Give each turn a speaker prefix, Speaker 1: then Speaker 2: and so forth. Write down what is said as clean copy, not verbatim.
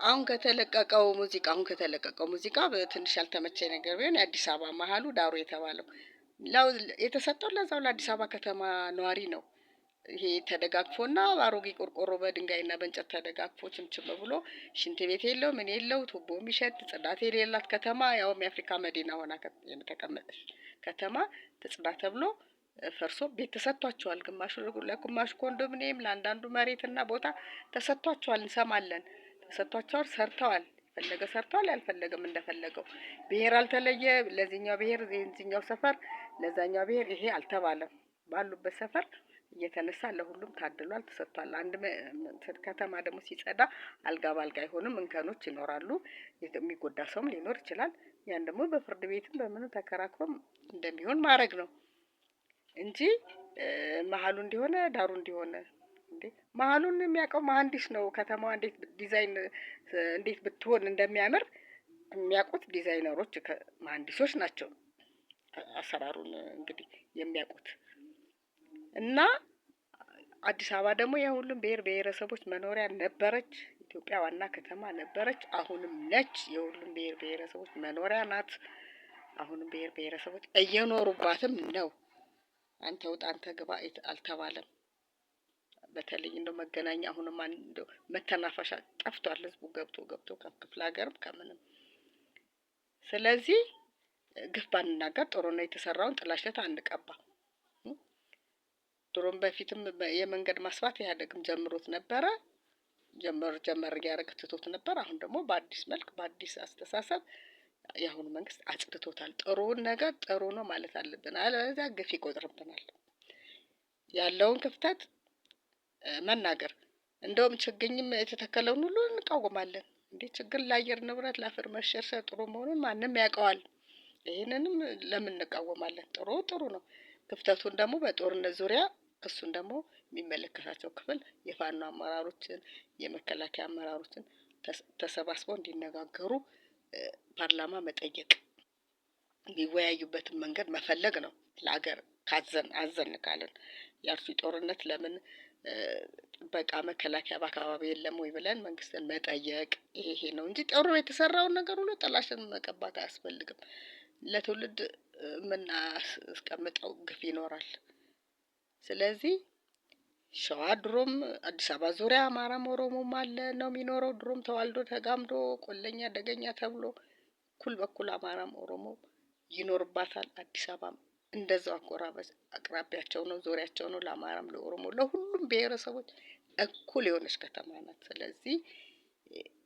Speaker 1: አሁን ከተለቀቀው ሙዚቃ በትንሽ ያልተመቸኝ ነገር ቢሆን የአዲስ አበባ መሀሉ ዳሩ የተባለው ላው የተሰጠው ለዛው ለአዲስ አበባ ከተማ ነዋሪ ነው። ይሄ ተደጋግፎና አሮጌ ቆርቆሮ በድንጋይና በእንጨት ተደጋግፎ ችምችም ብሎ ሽንት ቤት የለው ምን የለው ቱቦ የሚሸት ጽዳት የሌላት ከተማ ያውም የአፍሪካ መዲና ሆና የተቀመጠች ከተማ ትጽዳ ተብሎ ፈርሶ ቤት ተሰጥቷቸዋል። ግማሹ ለግማሹ ኮንዶሚኒየም ለአንዳንዱ መሬትና ቦታ ተሰጥቷቸዋል። እንሰማለን ተሰጥቷቸዋል። ሰርተዋል። የፈለገ ሰርተዋል፣ ያልፈለገም እንደፈለገው። ብሔር አልተለየ። ለዚህኛው ብሔር የዚህኛው ሰፈር ለዛኛው ብሔር ይሄ አልተባለም። ባሉበት ሰፈር እየተነሳ ለሁሉም ታድሏል፣ ተሰጥቷል። አንድ ከተማ ደግሞ ሲጸዳ አልጋ ባልጋ አይሆንም፣ እንከኖች ይኖራሉ። የሚጎዳ ሰውም ሊኖር ይችላል። ያን ደግሞ በፍርድ ቤትም በምኑ ተከራክሮም እንደሚሆን ማድረግ ነው እንጂ መሀሉ እንዲሆነ ዳሩ እንዲሆነ እንዴ! መሀሉን የሚያውቀው መሀንዲስ ነው። ከተማዋ እንዴት ዲዛይን እንዴት ብትሆን እንደሚያምር የሚያውቁት ዲዛይነሮች መሀንዲሶች ናቸው። አሰራሩን እንግዲህ የሚያውቁት እና አዲስ አበባ ደግሞ የሁሉም ብሔር ብሔረሰቦች መኖሪያ ነበረች። ኢትዮጵያ ዋና ከተማ ነበረች፣ አሁንም ነች። የሁሉም ብሔር ብሔረሰቦች መኖሪያ ናት። አሁንም ብሔር ብሔረሰቦች እየኖሩባትም ነው። አንተ ውጣ አንተ ግባ አልተባለም። በተለይ እንደው መገናኛ አሁንም እንደው መተናፈሻ ጠፍቷል። ህዝቡ ገብቶ ከክፍለ ሀገርም ከምንም። ስለዚህ ግፍ ባንናገር ጥሩ ነው። የተሰራውን ጥላሸት አንቀባ። ድሮም በፊትም የመንገድ ማስፋት ኢህአዴግም ጀምሮት ነበረ። ጀመር እያደረገ ትቶት ነበር። አሁን ደግሞ በአዲስ መልክ በአዲስ አስተሳሰብ የአሁኑ መንግስት አጽድቶታል። ጥሩውን ነገር ጥሩ ነው ማለት አለብን፣ አለበለዚያ ግፍ ይቆጥርብናል። ያለውን ክፍተት መናገር። እንደውም ችግኝም የተተከለውን ሁሉ እንቃወማለን። እንዴ ችግር ለአየር ንብረት ለአፈር መሸርሸር ጥሩ መሆኑን ማንም ያውቀዋል። ይህንንም ለምን እንቃወማለን? ጥሩ ነው። ክፍተቱን ደግሞ በጦርነት ዙሪያ እሱን ደግሞ የሚመለከታቸው ክፍል የፋኖ አመራሮችን የመከላከያ አመራሮችን ተሰባስበው እንዲነጋገሩ ፓርላማ መጠየቅ፣ የሚወያዩበትን መንገድ መፈለግ ነው። ለአገር አዘን ካለን የአርሲ ጦርነት ለምን በቃ መከላከያ በአካባቢ የለም ወይ ብለን መንግስትን መጠየቅ ይሄ ነው እንጂ ጥሩ የተሰራውን ነገር ሁሉ ጥላሸት መቀባት አያስፈልግም። ለትውልድ የምናስቀምጠው ግፍ ይኖራል። ስለዚህ ሸዋ ድሮም አዲስ አበባ ዙሪያ አማራም ኦሮሞም አለ ነው የሚኖረው። ድሮም ተዋልዶ ተጋምዶ ቆለኛ ደገኛ ተብሎ እኩል በኩል አማራም ኦሮሞ ይኖርባታል። አዲስ አበባም እንደዛው አቅራቢያቸው ነው፣ ዙሪያቸው ነው። ለአማራም ለኦሮሞ ለሁሉም ብሔረሰቦች እኩል የሆነች ከተማ ናት። ስለዚህ